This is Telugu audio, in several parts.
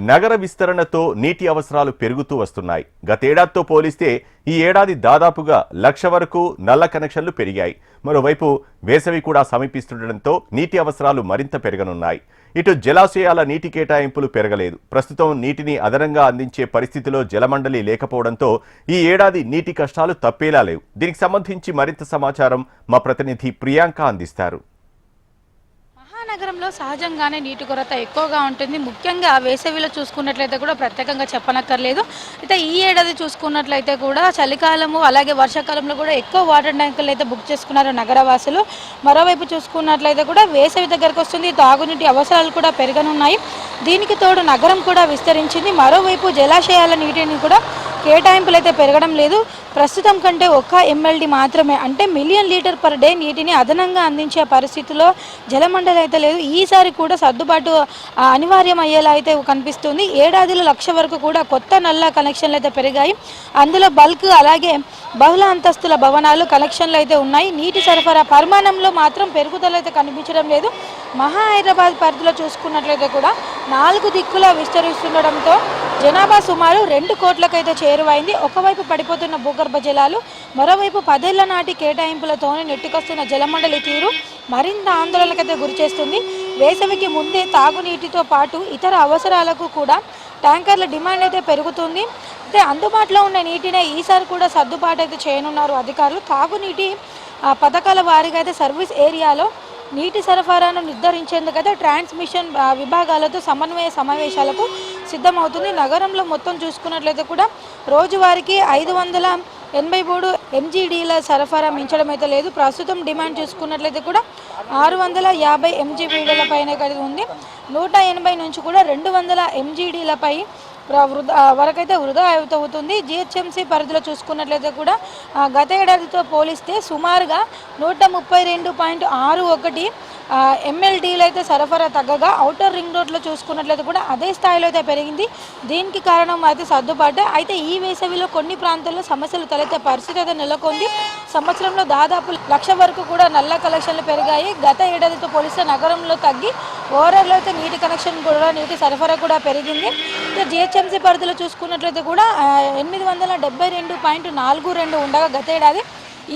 నగర విస్తరణతో నీటి అవసరాలు పెరుగుతూ వస్తున్నాయి. గతేడాదితో పోలిస్తే ఈ ఏడాది దాదాపుగా 1,00,000 వరకు నల్ల కనెక్షన్లు పెరిగాయి. మరోవైపు వేసవి కూడా సమీపిస్తుండటంతో నీటి అవసరాలు మరింత పెరగనున్నాయి. ఇటు జలాశయాల నీటి కేటాయింపులు పెరగలేదు. ప్రస్తుతం నీటిని అదనంగా అందించే పరిస్థితిలో జలమండలి లేకపోవడంతో ఈ ఏడాది నీటి కష్టాలు తప్పేలా లేవు. దీనికి సంబంధించి మరింత సమాచారం మా ప్రతినిధి ప్రియాంక అందిస్తారు. నగరంలో సహజంగానే నీటి కొరత ఎక్కువగా ఉంటుంది. ముఖ్యంగా వేసవిలో చూసుకున్నట్లయితే కూడా ప్రత్యేకంగా చెప్పనక్కర్లేదు. అయితే ఈ ఏడాది చూసుకున్నట్లయితే కూడా చలికాలము అలాగే వర్షాకాలంలో కూడా ఎక్కువ వాటర్ ట్యాంకులు అయితే బుక్ చేసుకున్నారు నగరవాసులు. మరోవైపు చూసుకున్నట్లయితే కూడా వేసవి దగ్గరకు వస్తుంది, తాగునీటి అవసరాలు కూడా పెరగనున్నాయి. దీనికి తోడు నగరం కూడా విస్తరించింది. మరోవైపు జలాశయాల నీటిని కూడా కేటాయింపులు అయితే పెరగడం లేదు. ప్రస్తుతం కంటే 1 MLD మాత్రమే, అంటే మిలియన్ లీటర్ పర్ డే నీటిని అదనంగా అందించే పరిస్థితిలో జలమండలి అయితే లేదు. ఈసారి కూడా సర్దుబాటు అనివార్యం అయ్యేలా అయితే కనిపిస్తుంది. ఏడాదిలో 1,00,000 వరకు కూడా కొత్త నల్ల కనెక్షన్లు అయితే పెరిగాయి. అందులో బల్క్ అలాగే బహుళ అంతస్తుల భవనాలు కనెక్షన్లు అయితే ఉన్నాయి. నీటి సరఫరా పరిమాణంలో మాత్రం పెరుగుదల అయితే కనిపించడం లేదు. మహా హైదరాబాద్ పరిధిలో చూసుకున్నట్లయితే కూడా 4 దిక్కులా విస్తరిస్తుండడంతో జనాభా సుమారు 2 కోట్లకైతే చేరువైంది. ఒకవైపు పడిపోతున్న భూగర్భ జలాలు, మరోవైపు 10 ఏళ్ల నాటి కేటాయింపులతోనే నెట్టుకొస్తున్న జలమండలి తీరు మరింత ఆందోళనకైతే గురిచేస్తుంది. వేసవికి ముందే తాగునీటితో పాటు ఇతర అవసరాలకు కూడా ట్యాంకర్ల డిమాండ్ అయితే పెరుగుతుంది. అయితే అందుబాటులో ఉన్న నీటినే ఈసారి కూడా సర్దుబాటు అయితే చేయనున్నారు అధికారులు. తాగునీటి పథకాల వారీగా అయితే సర్వీస్ ఏరియాలో నీటి సరఫరాను నిర్ధారించేందుకైతే ట్రాన్స్మిషన్ విభాగాలతో సమన్వయ సమావేశాలకు సిద్ధమవుతుంది. నగరంలో మొత్తం చూసుకున్నట్లయితే కూడా రోజువారికి 583 MGDల సరఫరా మించడం అయితే లేదు. ప్రస్తుతం డిమాండ్ చూసుకున్నట్లయితే కూడా 650 MGDల పైన ఉంది. 180 నుంచి కూడా 200 MGDలపై వరకైతే వృధా అవుతుంది. GHMC పరిధిలో చూసుకున్నట్లయితే కూడా గత ఏడాదితో పోలిస్తే సుమారుగా 132.61 MLDలు అయితే సరఫరా తగ్గగా ఔటర్ రింగ్ రోడ్లో చూసుకున్నట్లయితే కూడా అదే స్థాయిలో అయితే పెరిగింది. దీనికి కారణం అయితే సర్దుబాటు. అయితే ఈ వేసవిలో కొన్ని ప్రాంతాల్లో సమస్యలు తలెత్తే పరిస్థితి అయితే నెలకొంది. సంవత్సరంలో దాదాపు 1,00,000 వరకు కూడా నల్ల కనెక్షన్లు పెరిగాయి. గత ఏడాదితో పోలిస్తే నగరంలో తగ్గి ఓవరాల్లో అయితే నీటి కనెక్షన్ కూడా నీటి సరఫరా కూడా పెరిగింది. GHMC పరిధిలో చూసుకున్నట్లయితే కూడా 872.42 ఉండగా గత ఏడాది,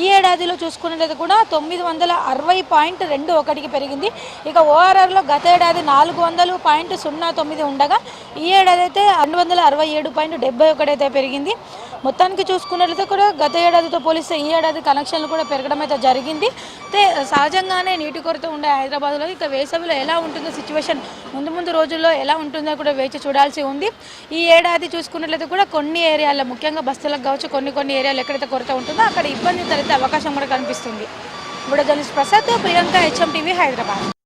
ఈ ఏడాదిలో చూసుకున్నట్లయితే కూడా 960.21కి పెరిగింది. ఇక ఓఆర్ఆర్లో గత ఏడాది 400.09 ఉండగా ఈ ఏడాది అయితే 267.71 అయితే పెరిగింది. మొత్తానికి చూసుకున్నట్లయితే కూడా గత ఏడాదితో పోలిస్తే ఈ ఏడాది కనెక్షన్లు కూడా పెరగడం అయితే జరిగింది. అయితే సహజంగానే నీటి కొరత ఉండే హైదరాబాద్లో ఇక వేసవిలో ఎలా ఉంటుందో సిచ్యువేషన్ ముందు రోజుల్లో ఎలా ఉంటుందో కూడా వేచి చూడాల్సి ఉంది. ఈ ఏడాది చూసుకున్నట్లయితే కూడా కొన్ని ఏరియాల్లో ముఖ్యంగా బస్తీలకు కావచ్చు, కొన్ని ఏరియాలు ఎక్కడైతే కొరత ఉంటుందో అక్కడ ఇబ్బంది తలెత్తే అవకాశం కూడా కనిపిస్తుంది. ఇప్పుడు journalist Prasad, Priyanka, HM TV, Hyderabad.